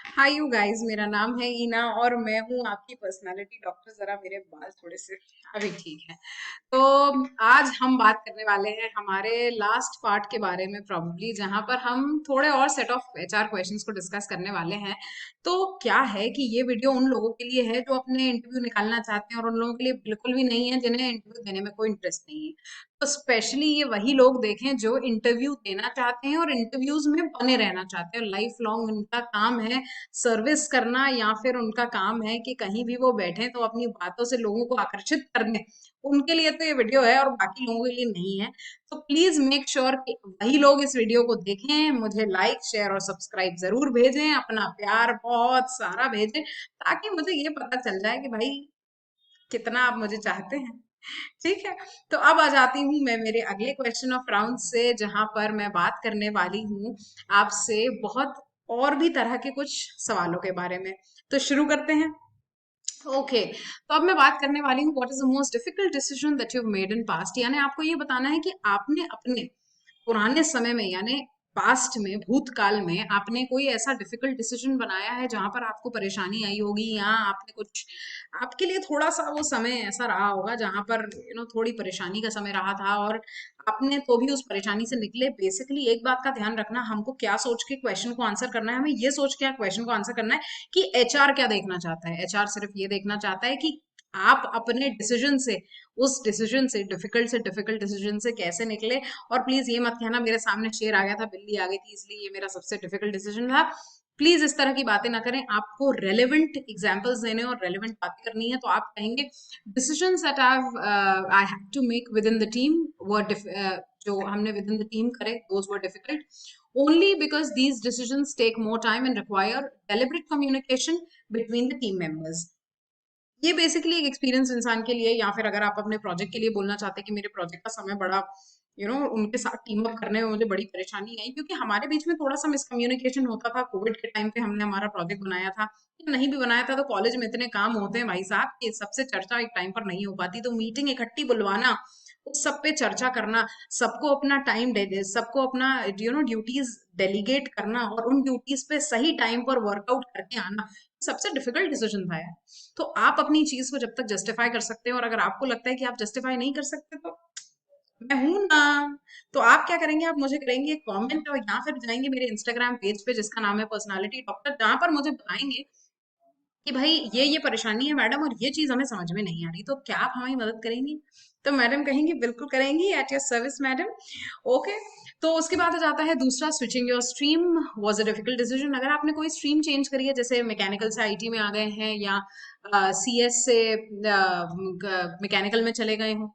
Hi you guys, मेरा नाम है ईना और मैं हूँ आपकी पर्सनालिटी डॉक्टर। जरा मेरे बाल थोड़े से अभी ठीक है। तो आज हम बात करने वाले हैं हमारे लास्ट पार्ट के बारे में, प्रॉब्ली जहां पर हम थोड़े और सेट ऑफ एचआर क्वेश्चंस को डिस्कस करने वाले हैं। तो क्या है कि ये वीडियो उन लोगों के लिए है जो अपने इंटरव्यू निकालना चाहते हैं और उन लोगों के लिए बिल्कुल भी नहीं है जिन्हें इंटरव्यू देने में कोई इंटरेस्ट नहीं है। तो स्पेशली ये वही लोग देखें जो इंटरव्यू देना चाहते हैं और इंटरव्यूज में बने रहना चाहते हैं, लाइफ लॉन्ग उनका काम है सर्विस करना, या फिर उनका काम है कि कहीं भी वो बैठे तो अपनी बातों से लोगों को आकर्षित करने। उनके लिए तो ये वीडियो है और बाकी लोगों के लिए नहीं है। तो प्लीज मेक श्योर कि वही लोग इस वीडियो को देखें, मुझे लाइक शेयर और सब्सक्राइब जरूर भेजें, अपना प्यार बहुत सारा भेजें ताकि मुझे ये पता चल जाए कि भाई कितना आप मुझे चाहते हैं। ठीक है। तो अब आ जाती हूँ मैं मेरे अगले क्वेश्चन ऑफ राउंड से, जहां पर मैं बात करने वाली हूँ आपसे बहुत और भी तरह के कुछ सवालों के बारे में। तो शुरू करते हैं। ओके। तो अब मैं बात करने वाली हूँ what is the most difficult decision that you made in past. यानी आपको ये बताना है कि आपने अपने पुराने समय में, यानी पास्ट में, भूतकाल में आपने कोई ऐसा डिफिकल्ट डिसीजन बनाया है जहां पर आपको परेशानी आई होगी, या आपने कुछ, आपके लिए थोड़ा सा वो समय ऐसा रहा होगा जहां पर थोड़ी परेशानी का समय रहा था और आपने तो भी उस परेशानी से निकले। बेसिकली एक बात का ध्यान रखना, हमको क्या सोच के क्वेश्चन को आंसर करना है, हमें ये सोच के क्वेश्चन को आंसर करना है कि एचआर क्या देखना चाहता है। एचआर सिर्फ ये देखना चाहता है कि आप अपने डिसीजन से, उस डिसीजन से डिफिकल्ट डिसीजन से कैसे निकले। और प्लीज ये मत कहना मेरे सामने शेर आ गया था, बिल्ली आ गई थी, इसलिए ये मेरा सबसे डिफिकल्ट डिसीजन था। प्लीज इस तरह की बातें ना करें। आपको रेलेवेंट एग्जांपल्स देने और रेलेवेंट बातें करनी है। तो आप कहेंगे decisions that I have to make within the team were, जो हमने विद इन द टीम करे, those were difficult only because these decisions take more time and require deliberate communication between the team members। ये basically एक experience इंसान के लिए, या फिर अगर आप अपने प्रोजेक्ट के लिए बोलना चाहते हैं कि मेरे प्रोजेक्ट का समय बड़ा, उनके साथ टीम अप करने में मुझे बड़ी परेशानी आई क्योंकि हमारे बीच में थोड़ा सा मिसकम्युनिकेशन होता था। कोविड के टाइम पे हमने हमारा प्रोजेक्ट बनाया था, नहीं भी बनाया था तो कॉलेज में इतने काम होते हैं भाई साहब कि सबसे चर्चा एक टाइम पर नहीं हो पाती। तो मीटिंग इकट्ठी बुलवाना, उस सब पे चर्चा करना, सबको अपना टाइम दे दे, सबको अपना ड्यूटीज डेलीगेट करना और उन ड्यूटीज पे सही टाइम पर वर्कआउट करके आना, सबसे डिफिकल्ट डिसीजन था यार। तो आप अपनी चीज को जब तक जस्टिफाई कर सकते हैं, और अगर आपको लगता है कि आप जस्टिफाई नहीं कर सकते तो मैं हूं ना। तो आप क्या करेंगे, आप मुझे करेंगे कमेंट, और या फिर जाएंगे मेरे इंस्टाग्राम पेज पे जिसका नाम है पर्सनालिटी डॉक्टर, जहां पर मुझे बताएंगे कि भाई ये परेशानी है मैडम और ये चीज हमें समझ में नहीं आ रही, तो क्या आप हमारी मदद करेंगी। तो मैडम कहेंगी बिल्कुल करेंगी, at your service madam. Okay. तो उसके बाद आ जाता है दूसरा, switching your stream was a difficult decision. अगर आपने कोई स्ट्रीम चेंज करी है, जैसे मैकेनिकल से आईटी में आ गए हैं, या सीएस से मैकेनिकल में चले गए हो,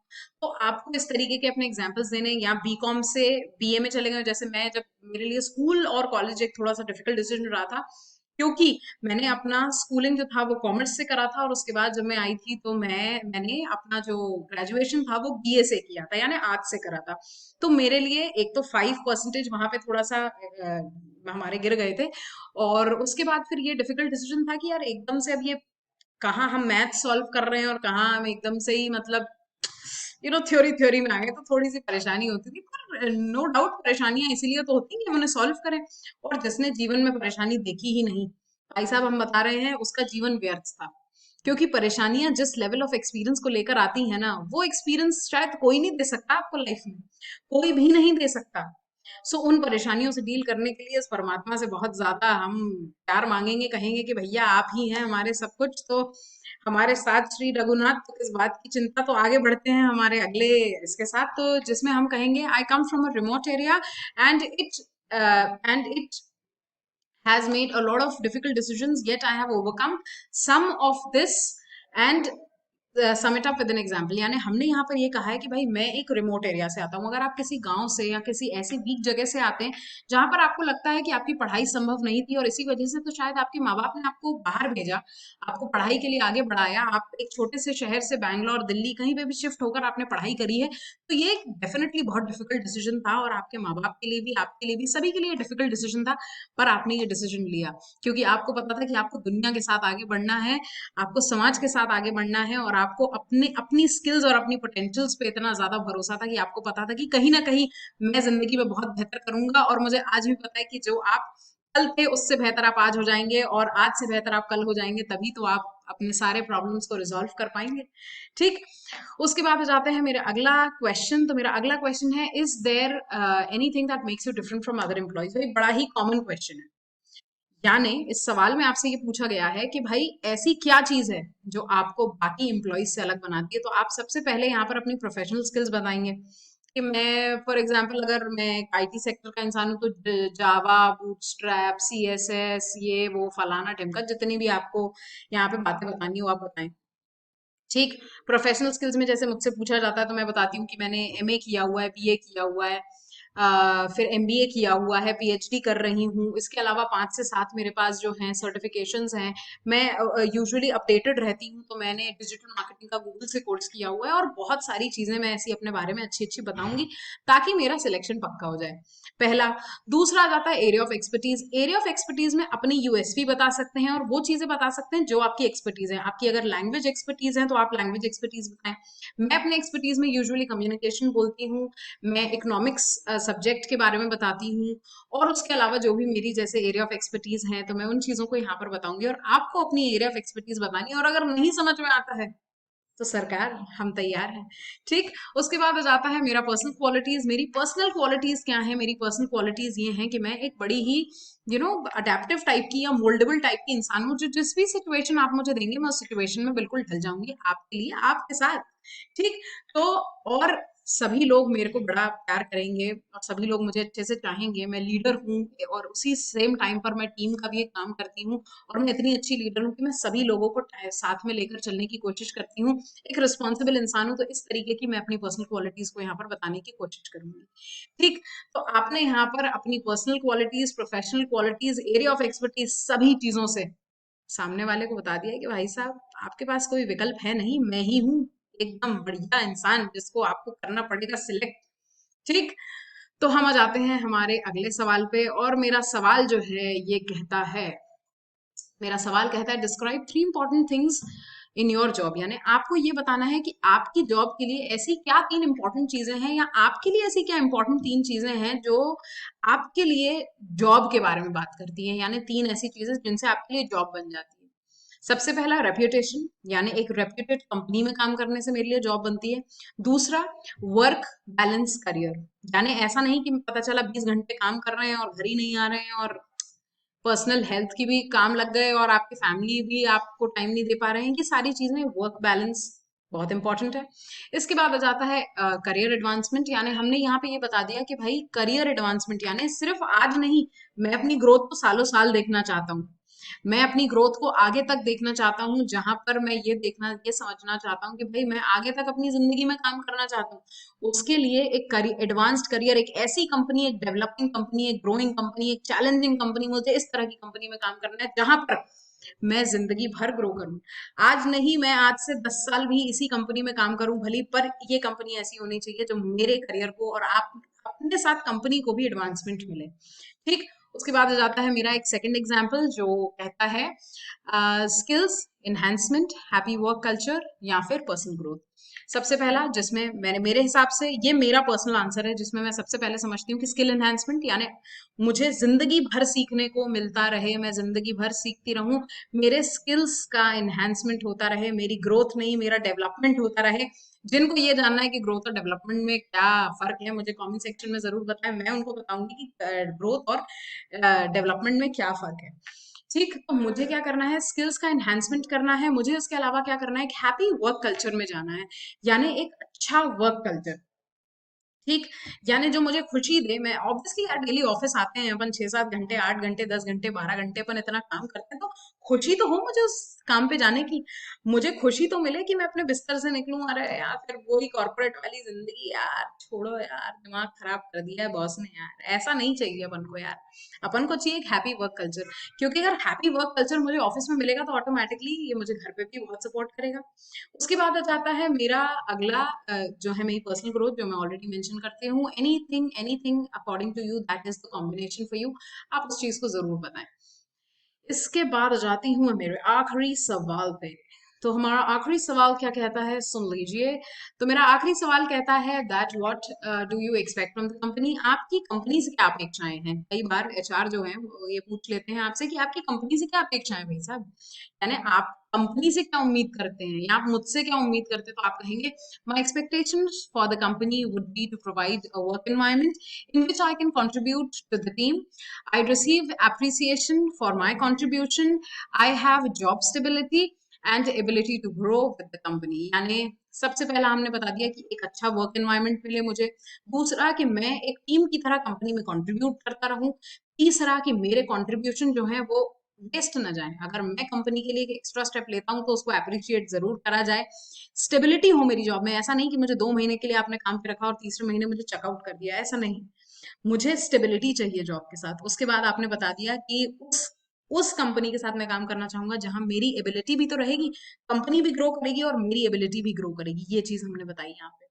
तो आपको इस तरीके के अपने एग्जांपल्स देने, या बीकॉम से बीए में चले गए, जैसे मैं, जब मेरे लिए स्कूल और कॉलेज एक थोड़ा सा डिफिकल्ट डिसीजन रहा था क्योंकि मैंने अपना स्कूलिंग जो था वो कॉमर्स से करा था, और उसके बाद जब मैं आई थी तो मैंने अपना जो ग्रेजुएशन था वो बीए से किया था, यानी आर्ट्स से करा था। तो मेरे लिए एक तो 5% वहां पे थोड़ा सा हमारे गिर गए थे। और उसके बाद फिर ये डिफिकल्ट डिसीजन था कि यार एकदम से अब ये कहाँ हम मैथ सॉल्व कर रहे हैं और कहाँ हम एकदम से ही, मतलब थ्योरी थ्योरी में आ गए, तो थोड़ी सी परेशानी होती थी। पर नो डाउट परेशानियां इसीलिए तो होती हैं कि हम उन्हें सॉल्व करें। और जिसने जीवन में परेशानी देखी ही नहीं, भाई साहब हम बता रहे हैं, उसका जीवन व्यर्थ था। क्योंकि परेशानियां जिस लेवल ऑफ एक्सपीरियंस को लेकर आती है ना, वो एक्सपीरियंस शायद कोई नहीं दे सकता आपको लाइफ में, कोई भी नहीं दे सकता। सो उन परेशानियों से डील करने के लिए इस परमात्मा से बहुत ज्यादा हम प्यार मांगेंगे, कहेंगे कि भैया आप ही हैं हमारे सब कुछ। तो हमारे साथ श्री रघुनाथ, तो इस बात की चिंता। तो आगे बढ़ते हैं हमारे अगले इसके साथ, तो जिसमें हम कहेंगे I come from a remote area and it has made a lot of difficult decisions, yet I have overcome some of this and sum it up with an example. यानी हमने यहाँ पर ये कहा है कि भाई मैं एक रिमोट एरिया से आता हूँ। अगर आप किसी गांव से या किसी ऐसी वीक जगह से आते हैं जहां पर आपको लगता है कि आपकी पढ़ाई संभव नहीं थी और इसी वजह से तो शायद आपके माँ बाप ने आपको बाहर भेजा, आपको पढ़ाई के लिए आगे बढ़ाया, आप एक छोटे से शहर से बैंगलोर, दिल्ली, कहीं पे भी शिफ्ट होकर आपने पढ़ाई करी है, तो ये डेफिनेटली बहुत डिफिकल्ट डिसीजन था और आपके माँ बाप के लिए भी, आपके लिए भी, सभी के लिए डिफिकल्ट डिसीजन था। पर आपने ये डिसीजन लिया क्योंकि आपको पता था कि आपको दुनिया के साथ आगे बढ़ना है, आपको समाज के साथ आगे बढ़ना है, और आपको अपने अपनी स्किल्स और अपनी पोटेंशियल्स पे इतना ज्यादा भरोसा था कि आपको पता था कि कहीं ना कहीं मैं जिंदगी में बहुत बेहतर करूंगा। और मुझे आज भी पता है कि जो आप कल थे उससे बेहतर आप आज हो जाएंगे, और आज से बेहतर आप कल हो जाएंगे, तभी तो आप अपने सारे प्रॉब्लम्स को रिजॉल्व कर पाएंगे। ठीक। उसके बाद आ जाते हैं मेरे अगला क्वेश्चन। तो मेरा अगला क्वेश्चन है, is there anything that makes you different from other employees. भाई बड़ा ही कॉमन क्वेश्चन है। यानी इस सवाल में आपसे ये पूछा गया है कि भाई ऐसी क्या चीज है जो आपको बाकी एम्प्लॉयज से अलग बनाती है। तो आप सबसे पहले यहाँ पर अपनी प्रोफेशनल स्किल्स बताएंगे कि मैं फॉर एग्जांपल अगर मैं आईटी सेक्टर का इंसान हूँ तो जावा, बूटस्ट्रैप, सीएसएस, ये वो फलाना ढिमका, जितनी भी आपको यहाँ पे बातें बतानी हो आप बताएं। ठीक। प्रोफेशनल स्किल्स में जैसे मुझसे पूछा जाता है तो मैं बताती हूँ कि मैंने एमए किया हुआ है, बीए किया हुआ है, फिर एमबीए किया हुआ है, पीएचडी कर रही हूँ। इसके अलावा 5 से 7 मेरे पास जो हैं सर्टिफिकेशंस हैं। मैं यूजुअली अपडेटेड रहती हूँ, तो मैंने डिजिटल मार्केटिंग का गूगल से कोर्स किया हुआ है, और बहुत सारी चीजें मैं ऐसी अपने बारे में अच्छी अच्छी बताऊंगी ताकि मेरा सिलेक्शन पक्का हो जाए। पहला। दूसरा आ जाता है area of expertise. Area of expertise में अपनी यूएसपी बता सकते हैं और वो चीजें बता सकते हैं जो आपकी एक्सपर्टीज है। आपकी अगर लैंग्वेज एक्सपर्टीज है तो आप लैंग्वेज एक्सपर्टीज बताएं। मैं अपने एक्सपर्टीज में यूजुअली कम्युनिकेशन बोलती हूँ, मैं इकोनॉमिक्स सब्जेक्ट के बारे में बताती हूँ, और उसके अलावा जो भी मेरी जैसे एरिया ऑफ एक्सपर्टीज है तो मैं उन चीजों को यहाँ पर बताऊंगी, और आपको अपनी एरिया ऑफ एक्सपर्टीज बतानी है। और अगर नहीं समझ में आता है तो सरकार हम तैयार हैं। ठीक। उसके बाद आ जाता है मेरा पर्सनल क्वालिटीज। मेरी पर्सनल क्वालिटीज क्या है? मेरी पर्सनल क्वालिटीज ये हैं कि मैं एक बड़ी ही अडेप्टिव टाइप की या मोल्डेबल टाइप की इंसान हूँ, जो जिस भी सिचुएशन आप मुझे देंगे मैं उस सिचुएशन में बिल्कुल ढल जाऊंगी आपके लिए, आपके साथ। ठीक। तो और सभी लोग मेरे को बड़ा प्यार करेंगे और सभी लोग मुझे अच्छे से चाहेंगे। मैं लीडर हूँ, और उसी सेम टाइम पर मैं टीम का भी एक काम करती हूँ, और मैं इतनी अच्छी लीडर हूँ कि मैं सभी लोगों को साथ में लेकर चलने की कोशिश करती हूँ। एक रिस्पॉन्सिबल इंसान हूँ, तो इस तरीके की मैं अपनी पर्सनल क्वालिटीज को यहाँ पर बताने की कोशिश करूंगी। ठीक। तो आपने यहाँ पर अपनी personal qualities, professional qualities, area of expertise, सभी चीजों से सामने वाले को बता दिया है कि भाई साहब आपके पास कोई विकल्प है नहीं, मैं ही हूँ एकदम बढ़िया इंसान जिसको आपको करना पड़ेगा सिलेक्ट। ठीक। तो हम आ जाते हैं हमारे अगले सवाल पे, और मेरा सवाल जो है ये कहता है, मेरा सवाल कहता है, describe 3 important things in your job. यानी आपको ये बताना है कि आपकी जॉब के लिए ऐसी क्या 3 इंपॉर्टेंट चीजें हैं, या आपके लिए ऐसी क्या इंपॉर्टेंट 3 चीजें हैं जो आपके लिए जॉब के बारे में बात करती हैं। यानी 3 ऐसी चीजें जिनसे आपके लिए जॉब बन जाती है। सबसे पहला रेप्यूटेशन, यानी एक रेप्यूटेड कंपनी में काम करने से मेरे लिए जॉब बनती है। दूसरा, वर्क बैलेंस करियर, यानी ऐसा नहीं कि पता चला 20 घंटे काम कर रहे हैं और घर ही नहीं आ रहे हैं, और पर्सनल हेल्थ की भी काम लग गए और आपके फैमिली भी आपको टाइम नहीं दे पा रहे हैं। ये सारी चीजें, वर्क बैलेंस बहुत इंपॉर्टेंट है। इसके बाद आ जाता है करियर एडवांसमेंट। यानी हमने यहाँ पे ये बता दिया कि भाई करियर एडवांसमेंट यानी सिर्फ आज नहीं, मैं अपनी ग्रोथ को सालों साल देखना चाहता हूँ। मैं अपनी ग्रोथ को आगे तक देखना चाहता हूँ, जहां पर मैं ये समझना चाहता हूँ कि भाई मैं आगे तक अपनी जिंदगी में काम करना चाहता हूँ। उसके लिए एक एडवांस्ड करियर, एक ऐसी कंपनी, एक डेवलपिंग कंपनी, एक ग्रोइंग कंपनी, एक चैलेंजिंग कंपनी, मुझे इस तरह की कंपनी में काम करना है जहां पर मैं जिंदगी भर ग्रो करूं। आज नहीं, मैं आज से 10 साल भी इसी कंपनी में काम करूं भली, पर ये कंपनी ऐसी होनी चाहिए जो मेरे करियर को और आप अपने साथ कंपनी को भी एडवांसमेंट मिले। ठीक। उसके बाद आ जाता है मेरा एक सेकंड एग्जाम्पल जो कहता है skills enhancement, happy work culture, या फिर पर्सनल ग्रोथ। सबसे पहला जिसमें मैंने, मेरे हिसाब से ये मेरा पर्सनल आंसर है, जिसमें मैं सबसे पहले समझती हूँ कि स्किल एनहांसमेंट, यानी मुझे जिंदगी भर सीखने को मिलता रहे, मैं जिंदगी भर सीखती रहूं, मेरे स्किल्स का एनहांसमेंट होता रहे, मेरी ग्रोथ नहीं मेरा डेवलपमेंट होता रहे। जिनको ये जानना है कि ग्रोथ और डेवलपमेंट में क्या फर्क है, मुझे कमेंट सेक्शन में जरूर बताएं, मैं उनको बताऊंगी कि ग्रोथ और डेवलपमेंट में क्या फर्क है। ठीक। तो मुझे क्या करना है, स्किल्स का एनहांसमेंट करना है, मुझे इसके अलावा क्या करना है, एक हैप्पी वर्क कल्चर में जाना है, यानी एक अच्छा वर्क कल्चर। ठीक। यानी जो मुझे खुशी दे। मैं ऑब्वियसली यार डेली ऑफिस आते हैं अपन 6-7 घंटे, 8 घंटे, 10 घंटे, 12 घंटे अपन इतना काम करते हैं, तो खुशी तो हो मुझे उस काम पे जाने की। मुझे खुशी तो मिले कि मैं अपने बिस्तर से निकलूं, अरे यार फिर वही कॉर्पोरेट वाली जिंदगी, यार छोड़ो यार, दिमाग खराब कर दिया है बॉस ने, यार ऐसा नहीं चाहिए अपन को यार। अपन को चाहिए एक हैप्पी वर्क कल्चर, क्योंकि अगर हैप्पी वर्क कल्चर मुझे ऑफिस में मिलेगा तो ऑटोमेटिकली ये मुझे घर पे भी बहुत सपोर्ट करेगा। उसके बाद आ जाता है मेरा अगला जो है मेरी पर्सनल ग्रोथ, जो मैं ऑलरेडी मेंशन करती हूँ, anything anything according to you that is the combination for you. आप उस चीज को जरूर बताएं। इसके बाद आ जाती हूँ मैं मेरे आखिरी सवाल पे। तो हमारा आखिरी सवाल क्या कहता है, सुन लीजिए। तो मेरा आखिरी सवाल कहता है that what do you expect from the company. आपकी कंपनी से क्या अपेक्षाएं हैं। कई बार एचआर जो है वो ये पूछ लेते हैं आपसे कि आपकी कंपनी से क्या अपेक्षाएं हैं भाई साहब, यानी आप कंपनी से क्या उम्मीद करते हैं या आप मुझसे क्या उम्मीद करते हैं। तो आप कहेंगे my expectation for the company would be to provide a work environment in which I can contribute to the team. I receive appreciation for my contribution. I have job stability and ability to grow with the company. यानी सबसे पहला हमने बता दिया कि एक अच्छा work environment मिले मुझे, दूसरा कि मैं एक टीम की तरह कंपनी में कंट्रीब्यूट करता रहूं, तीसरा कि मेरे कंट्रीब्यूशन जो है वो वेस्ट ना जाए, अगर मैं कंपनी के लिए एक एक्स्ट्रा स्टेप लेता हूं तो उसको अप्रिशिएट जरूर करा जाए, स्टेबिलिटी हो मेरी जॉब में। ऐसा नहीं कि मुझे 2 महीने के लिए आपने काम पे रखा और तीसरे महीने मुझे चेकआउट कर दिया, ऐसा नहीं। मुझे स्टेबिलिटी चाहिए जॉब के साथ। उसके बाद आपने बता दिया कि उस कंपनी के साथ मैं काम करना चाहूंगा जहां मेरी एबिलिटी भी तो रहेगी, कंपनी भी ग्रो करेगी और मेरी एबिलिटी भी ग्रो करेगी, ये चीज हमने बताई यहाँ पे।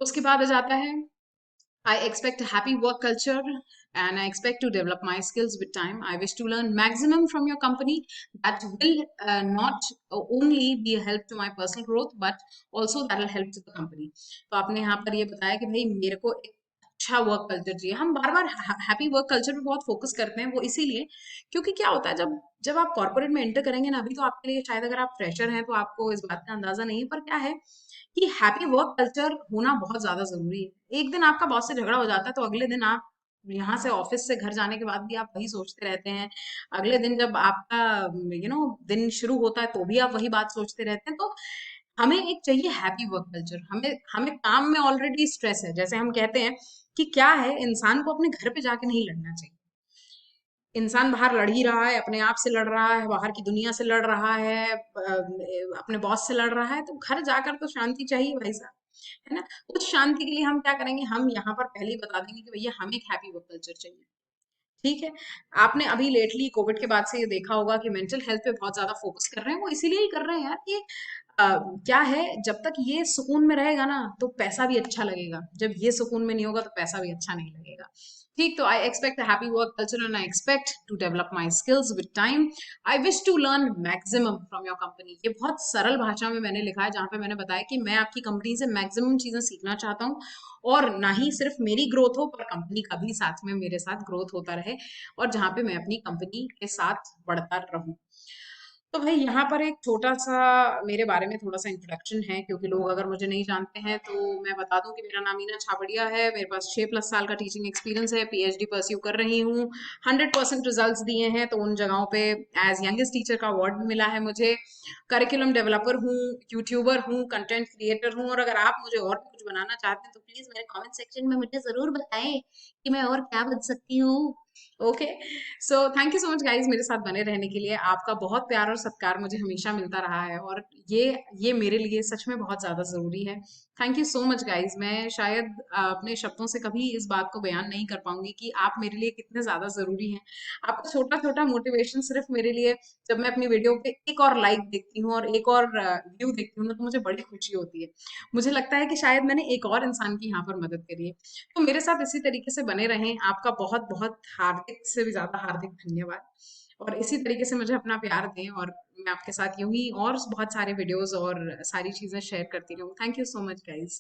उसके बाद आ जाता है I expect a happy work culture and I expect to develop my skills with time. I wish to learn maximum from your company that will not only be a help to my personal growth but also that will help to the company. तो आपने यहाँ पर ये बताया कि भाई मेरे को एक अच्छा वर्क कल्चर चाहिए। हम बार बार हैप्पी वर्क कल्चर पे बहुत फोकस करते हैं, वो इसीलिए क्योंकि क्या होता है जब जब आप कॉर्पोरेट में एंटर करेंगे ना, अभी तो आपके लिए शायद अगर आप फ्रेशर हैं तो आपको इस बात का अंदाजा नहीं है, पर क्या है कि हैप्पी वर्क कल्चर होना बहुत ज्यादा जरूरी है। एक दिन आपका बॉस से झगड़ा हो जाता है तो अगले दिन आप यहाँ से ऑफिस से घर जाने के बाद भी आप वही सोचते रहते हैं, अगले दिन जब आपका दिन शुरू होता है तो भी आप वही बात सोचते रहते हैं। तो हमें एक चाहिए हैप्पी वर्क कल्चर। हमें हमें काम में ऑलरेडी स्ट्रेस है, जैसे हम कहते हैं कि क्या है, इंसान को अपने घर पे जाके नहीं लड़ना चाहिए। इंसान बाहर लड़ ही रहा है, अपने आप से लड़ रहा है, बाहर की दुनिया से लड़ रहा है, अपने बॉस से लड़ रहा है, तो घर जाकर तो शांति चाहिए भाई साहब, है ना। उस शांति के लिए हम क्या करेंगे, हम यहाँ पर पहले ही बता देंगे कि भैया हमें एक हैप्पी वर्क कल्चर चाहिए। ठीक है। आपने अभी लेटली कोविड के बाद से ये देखा होगा कि मेंटल हेल्थ पे बहुत ज्यादा फोकस कर रहे हैं, वो इसीलिए ही कर रहे हैं यार कि क्या है, जब तक ये सुकून में रहेगा ना तो पैसा भी अच्छा लगेगा, जब ये सुकून में नहीं होगा तो पैसा भी अच्छा नहीं लगेगा। ठीक। तो I expect happy work culture and I expect to develop my skills with time. I wish to learn maximum from your company. ये बहुत सरल भाषा में मैंने लिखा है, जहां पे मैंने बताया कि मैं आपकी कंपनी से मैक्सिमम चीजें सीखना चाहता हूँ, और ना ही सिर्फ मेरी ग्रोथ हो पर कंपनी का भी साथ में मेरे साथ ग्रोथ होता रहे, और जहां पे मैं अपनी कंपनी के साथ बढ़ता रहूं। तो भाई यहाँ पर एक छोटा सा मेरे बारे में थोड़ा सा इंट्रोडक्शन है, क्योंकि लोग अगर मुझे नहीं जानते हैं तो मैं बता दूं कि मेरा नाम ईना छाबड़िया है, मेरे पास 6+ साल का टीचिंग एक्सपीरियंस है, पीएचडी परस्यू कर रही हूँ, 100% रिजल्ट्स दिए हैं, तो उन जगहों पे एज यंगेस्ट टीचर का अवार्ड भी मिला है मुझे। करिकुलम डेवलपर हूँ, यूट्यूबर हूँ, कंटेंट क्रिएटर हूँ, और अगर आप मुझे और भी कुछ बनाना चाहते हैं तो प्लीज मेरे कमेंट सेक्शन में मुझे जरूर बताएं कि मैं और क्या बन सकती हूँ। Okay. So thank you so much guys मेरे साथ बने रहने के लिए। आपका बहुत प्यार और सत्कार मुझे हमेशा मिलता रहा है, और ये मेरे लिए सच में बहुत ज्यादा जरूरी है। Thank you so much guys. मैं शायद अपने शब्दों से कभी इस बात को बयान नहीं कर पाऊंगी कि आप मेरे लिए कितने ज्यादा जरूरी हैं। आपका छोटा छोटा मोटिवेशन सिर्फ मेरे लिए, जब मैं अपनी वीडियो पे एक और लाइक देखती हूँ और एक और व्यू देखती हूँ ना, तो मुझे बड़ी खुशी होती है। मुझे लगता है कि शायद मैंने एक और इंसान की यहाँ पर मदद करी है। तो मेरे साथ इसी तरीके से बने रहें। आपका बहुत बहुत हार्दिक से भी ज्यादा हार्दिक धन्यवाद, और इसी तरीके से मुझे अपना प्यार दें, और मैं आपके साथ यूं ही और बहुत सारे वीडियोस और सारी चीजें शेयर करती रहूँ। Thank you so much guys.